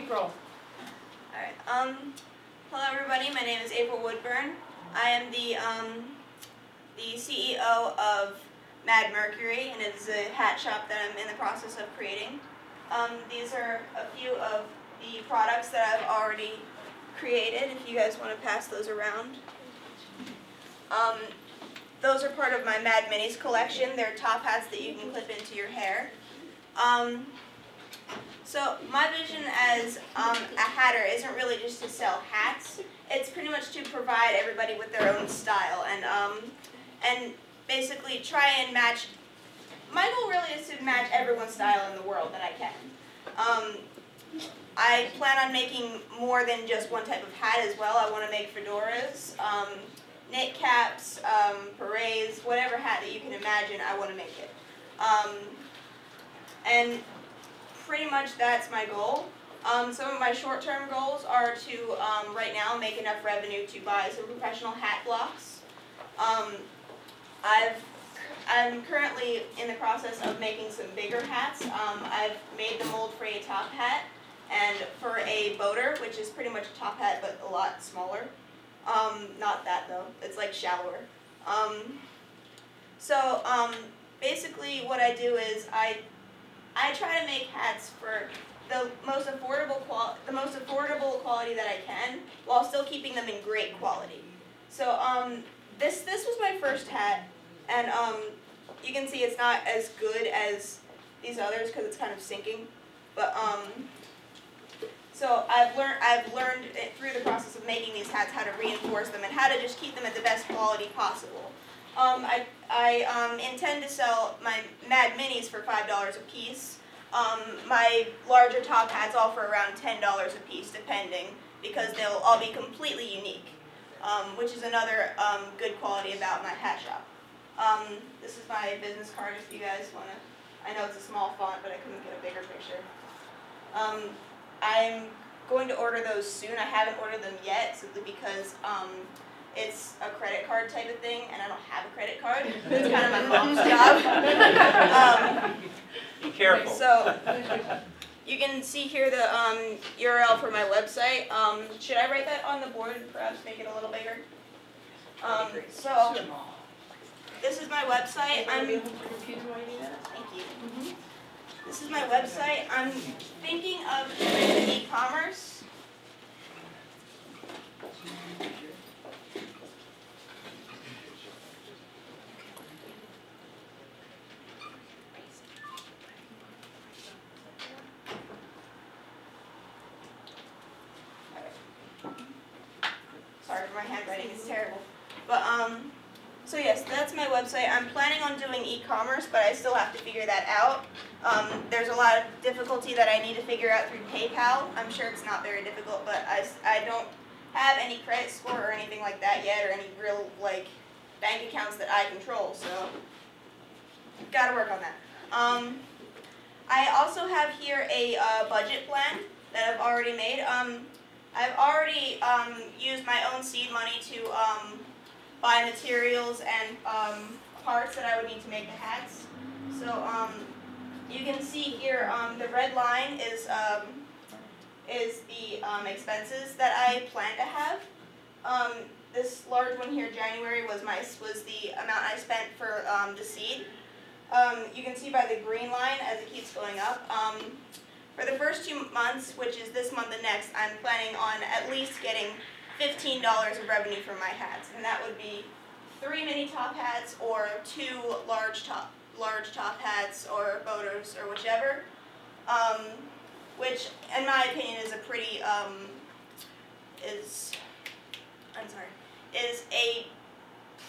April. Alright, hello everybody, my name is April Woodburn. I am the CEO of Mad Mercury, and it is a hat shop that I'm in the process of creating. These are a few of the products that I've already created, if you guys want to pass those around. Those are part of my Mad Minis collection. They're top hats that you can clip into your hair. So my vision as a hatter isn't really just to sell hats. It's pretty much to provide everybody with their own style and basically try and match. My goal really is to match everyone's style in the world that I can. I plan on making more than just one type of hat as well. I want to make fedoras, knit caps, berets, whatever hat that you can imagine, I want to make it. And pretty much that's my goal. Some of my short-term goals are to, right now, make enough revenue to buy some professional hat blocks. I'm currently in the process of making some bigger hats. I've made the mold for a top hat and for a boater, which is pretty much a top hat but a lot smaller. Not that though, it's like shallower. Basically what I do is I try to make hats for the most affordable quality that I can, while still keeping them in great quality. So this was my first hat, and you can see it's not as good as these others because it's kind of sinking. But so I've learned through the process of making these hats how to reinforce them and how to just keep them at the best quality possible. I intend to sell my Mad Minis for $5 a piece. My larger top hats all for around $10 a piece, depending, because they'll all be completely unique, which is another good quality about my hat shop. This is my business card if you guys want to. I know it's a small font, but I couldn't get a bigger picture. I'm going to order those soon. I haven't ordered them yet, simply because it's a credit card type of thing, and I don't have a credit card. It's kind of my mom's job. Be careful. So you can see here the URL for my website. Should I write that on the board and perhaps make it a little bigger? So this is my website. Thank you. This is my website. I'm thinking of doing e-commerce. Sorry for my handwriting, it's terrible. But so yes, that's my website. I'm planning on doing e-commerce, but I still have to figure that out. There's a lot of difficulty that I need to figure out through PayPal. I'm sure it's not very difficult, but I don't have any credit score or anything like that yet, or any real bank accounts that I control. So gotta work on that. I also have here a budget plan that I've already made. I've already used my own seed money to buy materials and parts that I would need to make the hats. So you can see here the red line is the expenses that I plan to have. This large one here, January, was the amount I spent for the seed. You can see by the green line as it keeps going up. For the first 2 months, which is this month and next, I'm planning on at least getting $15 of revenue from my hats, and that would be 3 mini top hats or 2 large top hats or boaters or whichever, which in my opinion is a pretty is a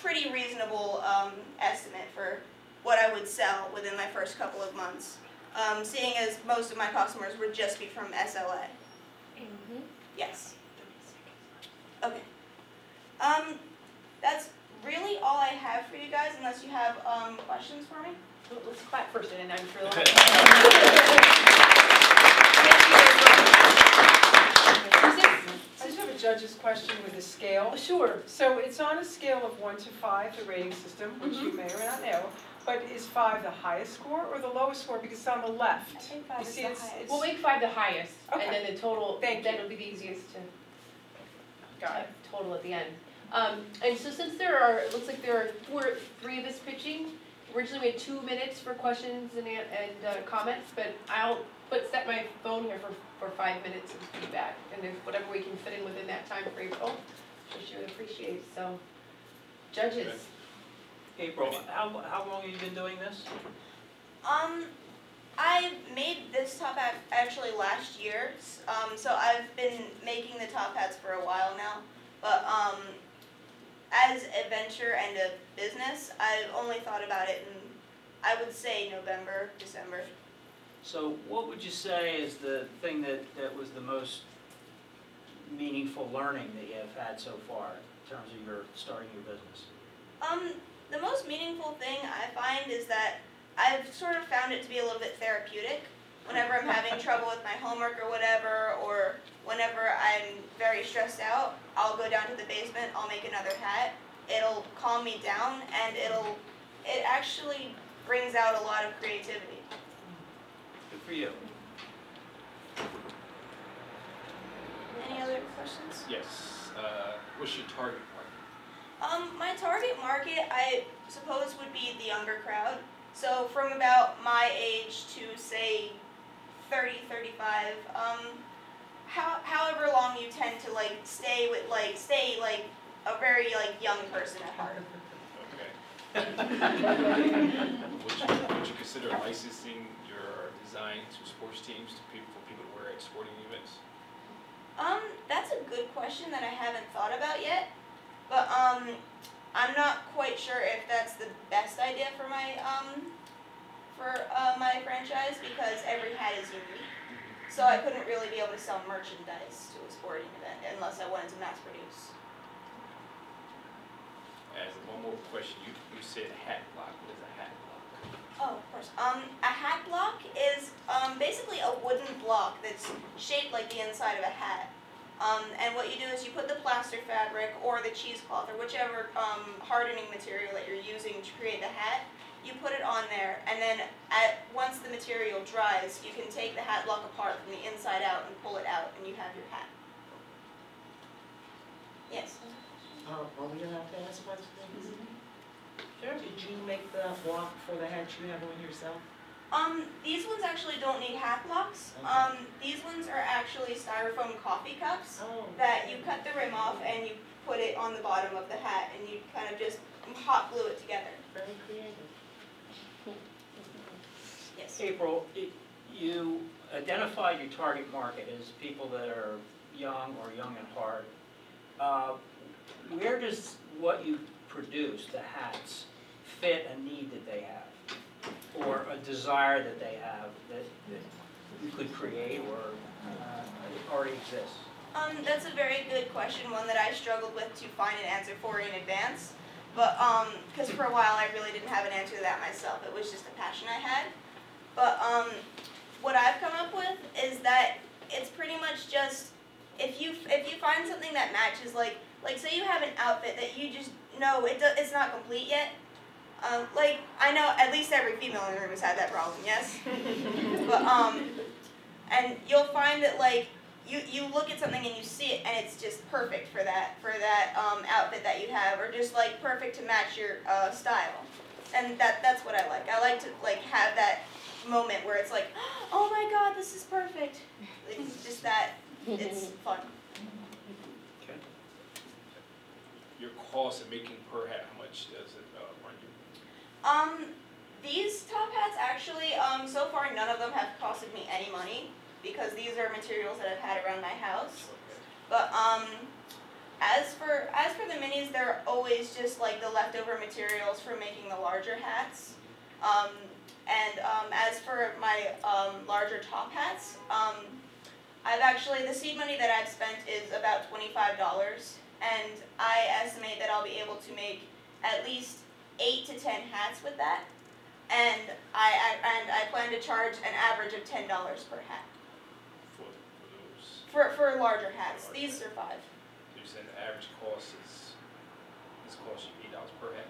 pretty reasonable estimate for what I would sell within my first couple of months. Seeing as most of my customers would just be from SLA. Mm-hmm. Yes. Okay. That's really all I have for you guys, unless you have questions for me. Let's clap first, and I'm sure. Since you have a judge's question with a scale. Sure. So it's on a scale of 1 to 5, the rating system, which you may or may not know. But is 5 the highest score or the lowest score? Because it's on the left. I think 5 You is see, the it's- highest. We'll make 5 the highest, Okay. and then the total, Thank then you. it'll be the easiest to Got it. total at the end. And so since there are, it looks like there are three of us pitching, originally we had 2 minutes for questions and comments, but I'll set my phone here for 5 minutes of feedback, and if whatever we can fit in within that time for April, which she would appreciate, so. Judges. April, how long have you been doing this? I made this top hat actually last year, so I've been making the top hats for a while now. But as a venture and a business, I've only thought about it in, I would say, November, December. So what would you say is the thing that was the most meaningful learning that you have had so far in terms of your starting your business? The most meaningful thing I find is that I've sort of found it to be a little bit therapeutic. Whenever I'm having trouble with my homework or whatever, or whenever I'm very stressed out, I'll go down to the basement, I'll make another hat. It'll calm me down, and it actually brings out a lot of creativity. Good for you. Any other questions? Yes. What's your target market? My target market, I suppose, would be the younger crowd. So from about my age to, say, 30, 35, however long you tend to stay a very young person at heart. Okay. Would you consider licensing your design to sports teams for people to wear at sporting events? That's a good question that I haven't thought about yet, but I'm not quite sure if that's the best idea for my my franchise, because every hat is unique. So I couldn't really be able to sell merchandise to a sporting event unless I wanted to mass produce. As one more question, you said hat block. What is a hat block? Oh, of course. A hat block is basically a wooden block that's shaped like the inside of a hat. And what you do is you put the plaster fabric or the cheesecloth or whichever hardening material that you're using to create the hat. You put it on there, and then once the material dries, you can take the hat block apart from the inside out and pull it out, and you have your hat. Yes? Are we allowed to ask questions? Sure. Did you make the block for the hat you have on yourself? These ones actually don't need hat blocks. Okay. These ones are actually styrofoam coffee cups Oh. that you cut the rim off and you put it on the bottom of the hat, and you kind of just hot glue it together. Very creative. Yes. April, you identified your target market as people that are young or young at heart. Where does what you produce, the hats, fit a need that they have, or a desire that they have that you could create or already exists? That's a very good question, one that I struggled with to find an answer for in advance. But, because for a while I really didn't have an answer to that myself. It was just a passion I had. But, what I've come up with is that it's pretty much just, if you find something that matches, like say you have an outfit that you just know it's not complete yet. I know at least every female in the room has had that problem, yes? But, and you'll find that, you look at something and you see it, and it's just perfect for that outfit that you have, or just perfect to match your style. And that's what I like. I like to have that moment where it's oh my God, this is perfect. It's just that it's fun. Okay. Your cost of making per hat, how much does it run you? These top hats actually, so far none of them have costed me any money, because these are materials that I've had around my house. Okay. But as for the minis, they're always just the leftover materials for making the larger hats. As for my larger top hats, the seed money that I've spent is about $25, and I estimate that I'll be able to make at least 8 to 10 hats with that. And I plan to charge an average of $10 per hat. For those. For larger hats. These are $5. You saying the average cost is cost you $8 per hat?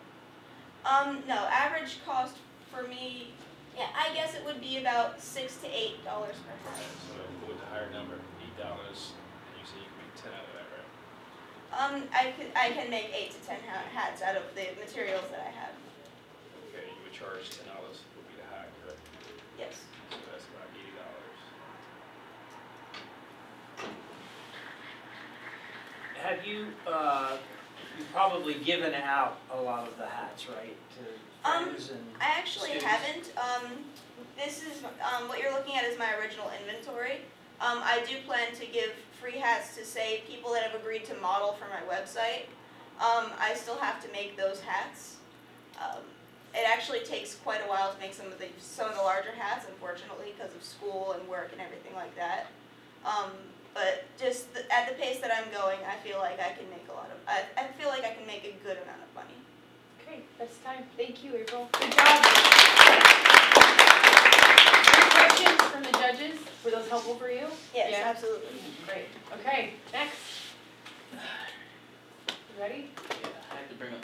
No, average cost for me, yeah, I guess it would be about $6 to $8 per hat. So go with the higher number, $8, and you say you can make 10 out of that, right? I can make 8 to 10 hats out of the materials that I have. Okay, you would charge $10 would be the high, correct? Yes. So that's about $80. Have you, you've probably given out a lot of the hats, right, to friends and I actually students? haven't. This is, what you're looking at is my original inventory. I do plan to give free hats to, say, people that have agreed to model for my website. I still have to make those hats. It actually takes quite a while to make some of the larger hats, unfortunately, because of school and work and everything like that. But just at the pace that I'm going, I feel like I can make I feel like I can make a good amount of money. Okay, that's time. Thank you, April. Good job. Any questions from the judges? Were those helpful for you? Yes, Yeah? absolutely. Great. Okay, next. You ready? Yeah, I have to bring up